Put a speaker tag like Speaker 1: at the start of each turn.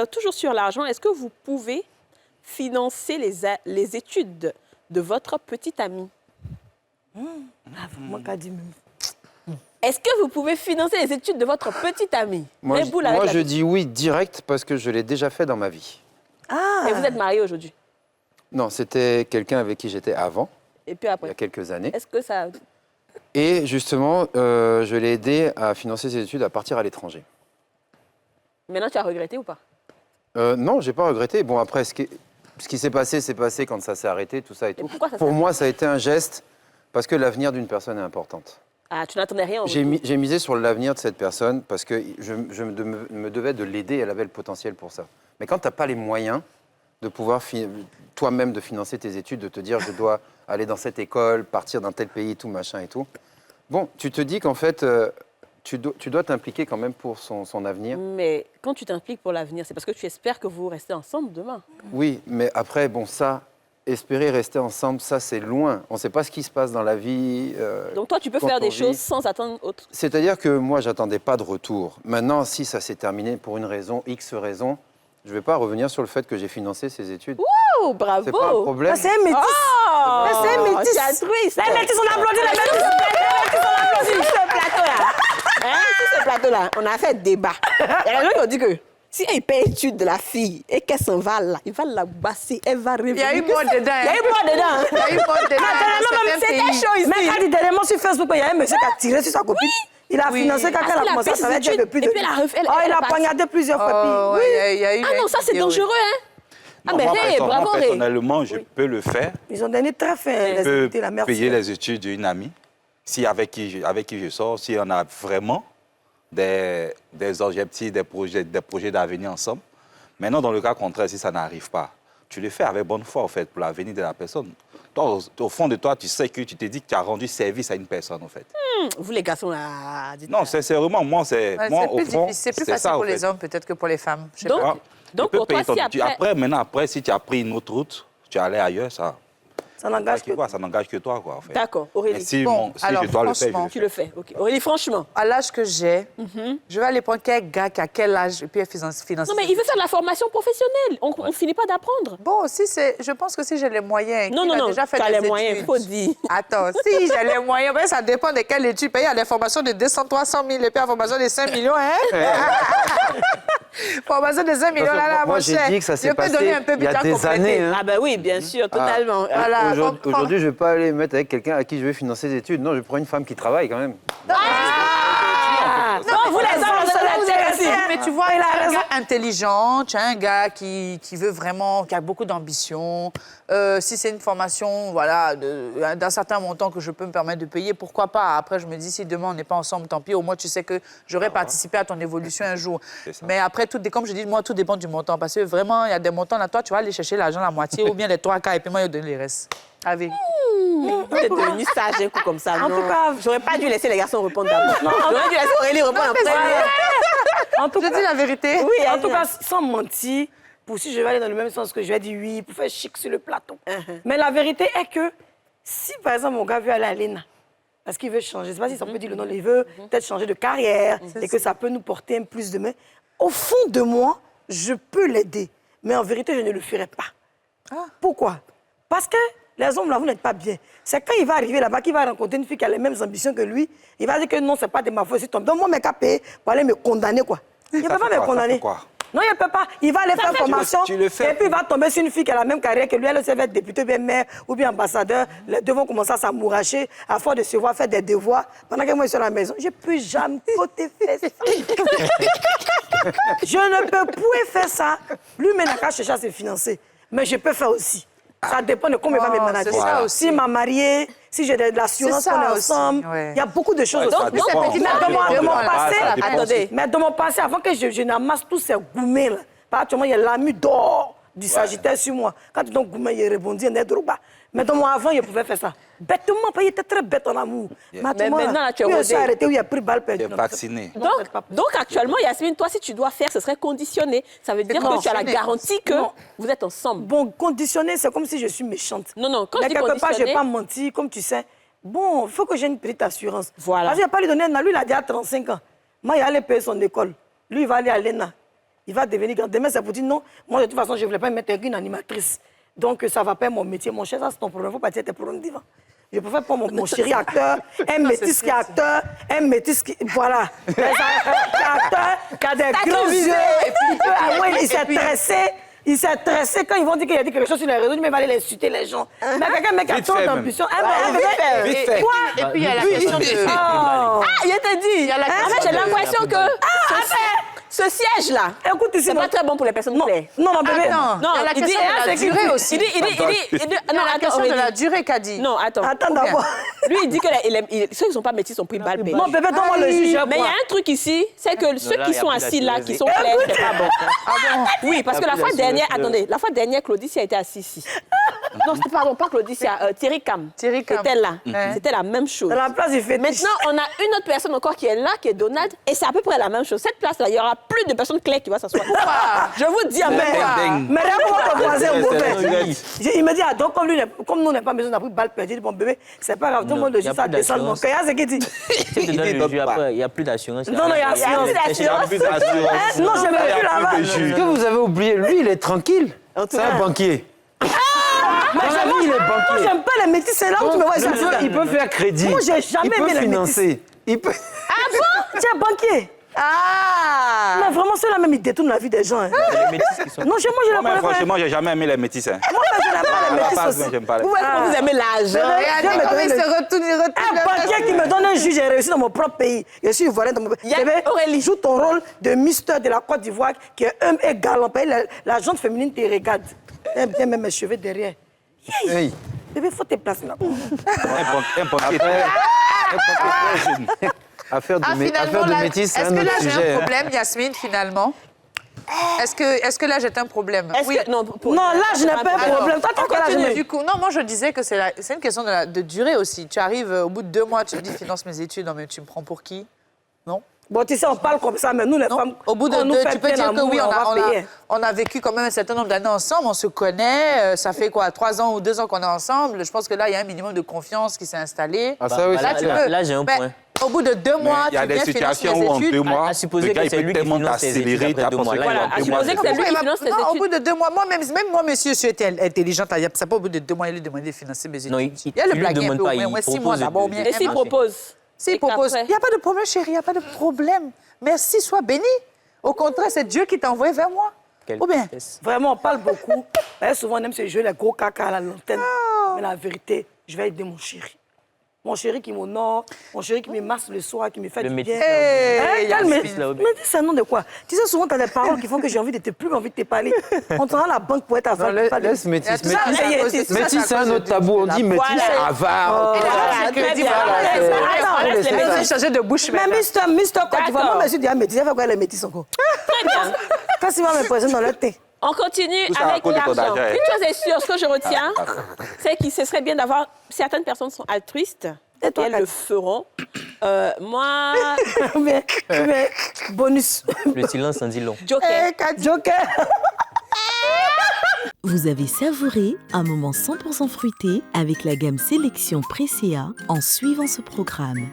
Speaker 1: toujours sur l'argent, est-ce que vous pouvez financer les études de votre petite amie? Est-ce que vous pouvez financer les études de votre petite amie?
Speaker 2: Moi, je dis oui direct parce que je l'ai déjà fait dans ma vie.
Speaker 1: Et vous êtes marié aujourd'hui?
Speaker 2: Non, c'était quelqu'un avec qui j'étais avant,
Speaker 1: Et puis
Speaker 2: il y
Speaker 1: après?
Speaker 2: a quelques années.
Speaker 1: Est-ce que ça...
Speaker 2: Et justement, je l'ai aidé à financer ses études à partir à l'étranger.
Speaker 1: Maintenant, tu as regretté ou pas?
Speaker 2: Non, j'ai pas regretté. Bon, après, ce qui s'est passé quand ça s'est arrêté, tout ça et tout. Pour moi, ça a été un geste parce que l'avenir d'une personne est importante.
Speaker 1: Ah, tu n'attendais rien au
Speaker 2: J'ai misé sur l'avenir de cette personne parce que je me devais de l'aider, elle avait le potentiel pour ça. Mais quand tu n'as pas les moyens de pouvoir toi-même de financer tes études, de te dire je dois aller dans cette école, partir dans tel pays, tout machin et tout, bon, tu te dis qu'en fait, tu dois t'impliquer quand même pour son avenir.
Speaker 1: Mais quand tu t'impliques pour l'avenir, c'est parce que tu espères que vous restez ensemble demain.
Speaker 2: Oui, mais après, bon, ça, espérer rester ensemble, ça, c'est loin. On ne sait pas ce qui se passe dans la vie.
Speaker 1: Donc toi, tu peux faire des choses sans attendre autre.
Speaker 2: C'est-à-dire que moi, j'attendais pas de retour. Maintenant, si ça s'est terminé pour une raison, X raison, je ne vais pas revenir sur le fait que j'ai financé ses études.
Speaker 1: Oh, bravo!
Speaker 2: C'est pas un problème.
Speaker 3: C'est un métis.
Speaker 1: Oh,
Speaker 3: c'est un métis.
Speaker 1: c'est altruiste.
Speaker 3: La métis, on applaudit, la métis. La métis, on applaudit.
Speaker 1: Sur ce plateau-là, sur ce plateau-là, on a fait débat. Il y a des gens qui ont dit que si elle paye l'étude de la fille et qu'elle s'en va là, il va la basser, elle va revenir.
Speaker 4: Il y a eu mort dedans.
Speaker 1: Il y a eu mort dedans.
Speaker 4: Il y a eu mort dedans.
Speaker 1: C'était chaud ici.
Speaker 3: Mais quand il dernièrement sur Facebook, il y a un monsieur qui a tiré sur sa copine. Il a financé quand elle a commencé à travailler avec plus de...
Speaker 1: Et puis
Speaker 3: il a poignardé plusieurs fois.
Speaker 4: Oui, il y a eu...
Speaker 1: Ah non, ça c'est dangereux, hein? Ah
Speaker 5: Non,
Speaker 1: mais hey, bravo, Ray.
Speaker 5: personnellement, je peux le faire.
Speaker 3: Ils ont donné très fin.
Speaker 5: Je peux payer les études d'une amie, si avec qui je sors, si on a vraiment des objectifs, des projets d'avenir ensemble. Maintenant, dans le cas contraire, si ça n'arrive pas, tu le fais avec bonne foi, en fait, pour l'avenir de la personne. Toi, au fond de toi, tu sais que tu te dis que tu as rendu service à une personne, en fait.
Speaker 1: Vous, les garçons, là...
Speaker 5: Non, sincèrement, moi, c'est... moi, au fond,
Speaker 4: c'est plus
Speaker 5: c'est
Speaker 4: facile
Speaker 5: ça,
Speaker 4: pour
Speaker 5: en
Speaker 4: les
Speaker 5: fait.
Speaker 4: hommes, peut-être, que pour les femmes. Je sais pas.
Speaker 1: Donc,
Speaker 5: Tu peux
Speaker 1: pour toi,
Speaker 5: payer
Speaker 1: si après...
Speaker 5: Après, si tu as pris une autre route, tu es allé ailleurs, ça n'engage que toi, quoi, en fait.
Speaker 1: D'accord, Aurélie.
Speaker 5: Mais si,
Speaker 4: Bon,
Speaker 5: si
Speaker 4: alors,
Speaker 5: je dois le faire,
Speaker 4: franchement,
Speaker 1: Tu le fais, ok. Aurélie, franchement.
Speaker 4: À l'âge que j'ai, je vais aller prendre quel gars qui a quel âge et puis financer.
Speaker 1: Non, mais il veut faire de la formation professionnelle. On ne finit pas d'apprendre.
Speaker 4: Bon, je pense que si j'ai les moyens...
Speaker 1: Non,
Speaker 4: qu'il a
Speaker 1: non,
Speaker 4: déjà fait
Speaker 1: tu as
Speaker 4: des
Speaker 1: les moyens,
Speaker 4: études.
Speaker 1: faut dire.
Speaker 4: Attends, si j'ai les moyens, ben, ça dépend de quelle étude. Il y a des formations de 200, 300 000 et puis la formation de 5 millions, hein? Formation de 5 millions, là,
Speaker 2: moi,
Speaker 4: mon
Speaker 2: j'ai
Speaker 4: cher.
Speaker 2: dit que ça s'est passé
Speaker 4: donner un peu
Speaker 2: il y a des années. Hein.
Speaker 1: Ah ben oui, bien sûr, totalement.
Speaker 4: Voilà,
Speaker 2: Aujourd'hui, je ne vais pas aller mettre avec quelqu'un à qui je vais financer des études. Non, je prends une femme qui travaille quand même.
Speaker 1: Non, vous les hommes, vous êtes ici.
Speaker 4: Mais tu vois, il a un gars intelligent, tu as un gars qui veut vraiment, qui a beaucoup d'ambition. Si c'est une formation, voilà, d'un certain montant que je peux me permettre de payer, pourquoi pas? Après, je me dis, si demain on n'est pas ensemble, tant pis. Au moins, tu sais que j'aurais participé à ton évolution un jour. Mais après, comme je dis, moi, tout dépend du montant. Parce que vraiment, il y a des montants là, toi, tu vas aller chercher l'argent la moitié ou bien les 3 quarts et puis moi, je donne les restes. Avec.
Speaker 1: Vous êtes devenu sage un coup comme ça.
Speaker 3: En
Speaker 1: non.
Speaker 3: tout cas,
Speaker 1: J'aurais pas dû laisser les garçons répondre d'abord. J'aurais dû laisser Aurélie répondre en premier.
Speaker 3: En tout
Speaker 4: Je dis la vérité.
Speaker 3: Oui, en tout cas, sans mentir, pour si je vais aller dans le même sens que je vais dire oui, pour faire chic sur le plateau. Mais la vérité est que si, par exemple, mon gars veut aller à l'ENA, parce qu'il veut changer, je ne sais pas si ça peut dire le nom, il veut peut-être changer de carrière et que ça peut nous porter un plus de main, au fond de moi, je peux l'aider. Mais en vérité, je ne le ferai pas. Pourquoi? Parce que les hommes, là, vous n'êtes pas bien. C'est quand il va arriver là-bas qu'il va rencontrer une fille qui a les mêmes ambitions que lui, il va dire que non, c'est pas de ma faute. Donc, moi, mes cas payés pour aller me condamner, quoi. Il ne peut pas me condamner. Non, il ne peut pas. Il va aller faire formation
Speaker 5: tu le fais.
Speaker 3: et puis il va tomber sur une fille qui a la même carrière que lui. Elle aussi va être députée, bien maire ou bien ambassadeur. Les deux vont commencer à s'amouracher à force de se voir faire des devoirs. Pendant que moi, je suis à la maison, je ne peux jamais côté faire ça. Je ne peux plus faire ça. Lui, mais n'a qu'à chercher à se financer. Mais je peux faire aussi. Ça dépend de comment il va me manager.
Speaker 4: c'est ça aussi.
Speaker 3: Si m'a marié, si j'ai de l'assurance
Speaker 4: C'est ça
Speaker 3: qu'on est
Speaker 4: aussi,
Speaker 3: ensemble,
Speaker 4: ouais.
Speaker 3: il y a beaucoup de choses.
Speaker 5: ça dépend.
Speaker 3: Mais de mon passé, avant que je n'amasse tous ces gourmets là, particulièrement, il y a l'ami d'or du Sagittaire sur moi. Quand ton gourmet, il rebondit, il est trop bas. Mais dans mon avant, il pouvait faire ça. Bêtement, parce qu'il était très bête en amour.
Speaker 1: Mais maintenant, là, tu es
Speaker 3: il
Speaker 1: rodé.
Speaker 3: s'est arrêté, où il a pris balle perdue.
Speaker 5: Tu es vacciné.
Speaker 1: Donc, actuellement, Yasmine, toi, si tu dois faire, ce serait conditionné. Ça veut dire que tu as la garantie que vous êtes ensemble.
Speaker 3: Bon, conditionné, c'est comme si je suis méchante.
Speaker 1: Non, quand
Speaker 3: mais
Speaker 1: je dis
Speaker 3: quelque part, je
Speaker 1: conditionné...
Speaker 3: n'ai pas menti, comme tu sais. Bon, il faut que j'ai une petite assurance.
Speaker 1: Voilà.
Speaker 3: Parce qu'il n'a pas lui donner un an. Lui, il a déjà 35 ans. Moi, il allait payer son école. Lui, il va aller à l'ENA. Il va devenir grand. Demain, c'est pour dire non. Moi, de toute façon, je ne voulais pas me mettre avec une animatrice. Donc, ça ne va pas être mon métier. Mon cher, ça, c'est ton problème. Il ne faut pas dire tes problèmes divins. Je préfère prendre mon chéri acteur, un métis qui est acteur, un métis qui. Voilà. Qui est acteur, qui a des gros yeux. Il s'est stressé. Il s'est stressé quand ils vont dire qu'il a dit quelque chose sur les réseaux, mais il va aller insulter les gens. Mais quelqu'un qui a tant d'ambition.
Speaker 5: Vite fait.
Speaker 4: Et puis, il y a la question de...
Speaker 1: Ah, il t'a dit.
Speaker 4: Il y a la question
Speaker 1: J'ai
Speaker 4: de-
Speaker 1: l'impression que ce siège-là,
Speaker 3: Écoute ici,
Speaker 1: c'est pas très bon pour les personnes claires.
Speaker 3: non, bébé.
Speaker 4: Attends,
Speaker 1: Non,
Speaker 4: il y a la
Speaker 1: il dit-
Speaker 4: question de la durée aussi.
Speaker 1: Il dit,
Speaker 4: Il y a la question de la durée qu'a dit.
Speaker 1: Non, attends.
Speaker 3: Attends d'abord.
Speaker 1: Lui, il dit que ceux qui ne sont pas métis ont pris balle perdue.
Speaker 3: Non, bébé, donne-moi le juge.
Speaker 1: Mais il y a un truc ici, c'est que ceux
Speaker 6: là,
Speaker 1: qui
Speaker 6: il y a
Speaker 1: sont
Speaker 6: plus
Speaker 1: assis là, qui sont
Speaker 6: d'assurance.
Speaker 1: clairs, c'est pas bon.
Speaker 4: Ah bon?
Speaker 1: Oui, parce que la
Speaker 6: plus
Speaker 1: fois dernière,
Speaker 6: d'assurance.
Speaker 1: attendez, la fois dernière, Claudie a été assise ici. Non, c'était pardon, pas Claudie, c'est Thierry Cam.
Speaker 4: Thierry Cam.
Speaker 1: C'était là.
Speaker 4: Mhm.
Speaker 1: C'était la même chose.
Speaker 3: Dans la place du fétiche.
Speaker 1: Maintenant, on a une autre personne encore qui est là, qui est Donald, et c'est à peu près la même chose. Cette place-là, il y aura plus de personnes claires qui vont s'asseoir. Je vous dis,
Speaker 3: Mais regarde comment ton voisin est mauvais.
Speaker 6: Oui.
Speaker 3: Il me dit, ah, donc, comme nous, on n'a pas besoin d'avoir pris balle perdue, il dit, bon, bébé, c'est pas grave, tout le monde le
Speaker 6: y a
Speaker 3: dit, ça
Speaker 6: plus
Speaker 3: descend. Donc,
Speaker 6: d'assurance.
Speaker 3: regarde ce qu'il dit.
Speaker 6: Si tu donnes le jus, après, il n'y a plus d'assurance.
Speaker 3: Non, non, il y a assurance.
Speaker 6: Il y a plus d'assurance.
Speaker 3: Non, je ne vais plus là-bas.
Speaker 2: Est-ce que vous avez oublié, lui, il est tranquille. C'est un banquier.
Speaker 3: Mais
Speaker 2: Dans la vie, il est
Speaker 3: moi,
Speaker 2: banquier.
Speaker 3: j'aime pas les métis, c'est là où tu me vois.
Speaker 2: Il peut faire crédit.
Speaker 3: Moi, j'ai jamais
Speaker 2: il peut
Speaker 3: aimé les
Speaker 2: financer. Il peut...
Speaker 3: Ah bon? Tu es banquier.
Speaker 1: Ah!
Speaker 3: Mais vraiment, ceux-là même, ils détournent la vie des gens. Hein.
Speaker 6: Les métis qui sont...
Speaker 3: Non, chez moi, je
Speaker 5: Moi,
Speaker 3: ne connais pas.
Speaker 5: franchement, j'ai jamais aimé les métis. Hein.
Speaker 3: Moi, je n'aime pas les métis aussi.
Speaker 5: J'aime pas les
Speaker 1: Vous, est-ce que vous aimez l'argent?
Speaker 4: Regardez comment il se retourne, il
Speaker 3: Un
Speaker 4: retourne.
Speaker 3: banquier qui me donne un juge, j'ai réussi dans mon propre pays. Je suis ivoirien dans mon pays.
Speaker 1: Il y a
Speaker 3: Bébé,
Speaker 1: Aurélie.
Speaker 3: joue ton rôle de Mister de la Côte d'Ivoire, qui est homme et galant. La gente féminine te regarde. J'aime bien même mes cheveux derrière.
Speaker 2: Oui.
Speaker 3: Bébé, faut te placer là.
Speaker 5: Un banquier.
Speaker 2: Affaire de,
Speaker 4: Ah,
Speaker 2: affaire
Speaker 4: finalement,
Speaker 2: de
Speaker 4: là,
Speaker 2: métis, c'est
Speaker 4: est-ce
Speaker 2: un
Speaker 4: que là,
Speaker 2: autre
Speaker 4: j'ai
Speaker 2: sujet.
Speaker 4: un
Speaker 2: hein.
Speaker 4: problème, Yasmine, finalement? Est-ce que là, j'ai un problème?
Speaker 1: Est-ce que... Non,
Speaker 3: Non, là, je n'ai pas un
Speaker 4: Alors,
Speaker 3: problème. Toi,
Speaker 4: on
Speaker 3: t'as quel
Speaker 4: continue.
Speaker 3: âge?
Speaker 4: Du coup, non, moi, je disais que c'est une question de durée aussi. Tu arrives au bout de 2 mois, tu me dis, finance mes études. Non, mais tu me prends pour qui? Non?
Speaker 3: Bon, tu sais, on parle comme ça, mais nous, les
Speaker 4: Non.
Speaker 3: femmes,
Speaker 4: Au bout de
Speaker 3: on nous
Speaker 4: 2,
Speaker 3: fait
Speaker 4: tu peux
Speaker 3: bien
Speaker 4: dire que
Speaker 3: l'amour,
Speaker 4: oui,
Speaker 3: va payer.
Speaker 4: on a vécu quand même un certain nombre d'années ensemble, on se connaît, ça fait quoi, 3 ans ou 2 ans qu'on est ensemble. Je pense que là, il y a un minimum de confiance qui s'est installé.
Speaker 2: Ah, ça, oui,
Speaker 6: Bah,
Speaker 2: c'est
Speaker 4: tu
Speaker 2: clair.
Speaker 6: là, j'ai un
Speaker 4: Mais
Speaker 6: point.
Speaker 4: Au bout de 2 mois,
Speaker 5: Il y a
Speaker 4: tu
Speaker 5: des
Speaker 4: viens financer
Speaker 5: situations
Speaker 4: mes
Speaker 5: où en
Speaker 4: études.
Speaker 5: 2 mois,
Speaker 6: À supposer
Speaker 5: le
Speaker 6: que
Speaker 5: gars, il
Speaker 6: c'est
Speaker 5: peut
Speaker 6: lui qui
Speaker 5: tellement
Speaker 6: finance ses études
Speaker 5: t'accélérer,
Speaker 6: après
Speaker 5: t'as
Speaker 6: 2 mois.
Speaker 5: pensé
Speaker 6: Là,
Speaker 5: quoi,
Speaker 6: il a
Speaker 5: en
Speaker 6: plus
Speaker 5: 2 mois,
Speaker 1: supposé que c'est lui qui finance tes
Speaker 4: Non, au
Speaker 1: études.
Speaker 4: bout de 2 mois, moi, même moi, monsieur, je suis intelligente, c'est pas au bout de 2 mois, il lui demandait de financer mes études.
Speaker 6: Non,
Speaker 4: il y a
Speaker 6: il
Speaker 4: le
Speaker 6: lui
Speaker 4: blague un
Speaker 6: demande
Speaker 4: peu,
Speaker 6: pas,
Speaker 4: au
Speaker 6: il
Speaker 4: moins 6 mois
Speaker 6: propose
Speaker 4: d'abord,
Speaker 6: de-
Speaker 4: bien.
Speaker 1: Et s'il propose?
Speaker 4: S'il
Speaker 1: Et
Speaker 4: propose,
Speaker 1: qu'après-
Speaker 4: il n'y a pas de problème, chérie, il n'y a pas de problème. Merci, sois béni. Au contraire, c'est Dieu qui t'a envoyé vers moi.
Speaker 6: Quelle
Speaker 4: Ou bien?
Speaker 6: tristesse.
Speaker 3: Vraiment, on parle beaucoup. Et souvent, on aime se jouer les gros caca à la lanterne. Mais la vérité, je vais aider mon chéri. Mon chéri qui m'honore, mon chéri qui me masse le soir, qui me fait
Speaker 6: Le
Speaker 3: du
Speaker 6: métis,
Speaker 3: bien.
Speaker 6: là,
Speaker 4: Hey,
Speaker 3: Calme,
Speaker 6: Yasmine, là, au
Speaker 3: mais dis c'est un nom de quoi? Tu sais, souvent, tu as des paroles qui font que j'ai envie de te plus envie de te parler. On te rend à la banque pour être
Speaker 2: Non,
Speaker 3: avare.
Speaker 2: laisse métis.
Speaker 4: Il y a tout ça,
Speaker 2: Métis,
Speaker 4: c'est à cause de- tout ça,
Speaker 2: métis, c'est un autre tabou. On dit métis,
Speaker 1: Voilà.
Speaker 2: c'est avare.
Speaker 4: Et là,
Speaker 1: Voilà,
Speaker 4: j'ai
Speaker 1: très
Speaker 4: dit,
Speaker 1: bien.
Speaker 4: voilà,
Speaker 1: Laisse-
Speaker 4: c'est-
Speaker 1: laisse-
Speaker 2: Attends,
Speaker 1: laisse les
Speaker 2: laisse-
Speaker 1: métis.
Speaker 4: J'ai changé de bouche
Speaker 3: Mais
Speaker 4: maintenant.
Speaker 3: Mister, Côte d'Ivoire,
Speaker 1: D'accord.
Speaker 3: moi, monsieur dit, ah, métis, il fait quoi les métis encore?
Speaker 1: Très bien.
Speaker 3: Quand il va me poser dans le thé.
Speaker 1: On continue
Speaker 5: Tout ça à
Speaker 1: avec
Speaker 5: cause de ton
Speaker 1: l'argent.
Speaker 5: argent, hein.
Speaker 1: Une chose est sûre, ce que je retiens, c'est que ce serait bien d'avoir... Certaines personnes sont altruistes
Speaker 3: Et
Speaker 1: et
Speaker 3: toi,
Speaker 1: elles
Speaker 3: Kat?
Speaker 1: le feront. Moi,
Speaker 3: mais, bonus.
Speaker 6: Le silence en dit long.
Speaker 1: Joker.
Speaker 3: Joker.
Speaker 7: Vous avez savouré un moment 100% fruité avec la gamme Sélection Presea en suivant ce programme.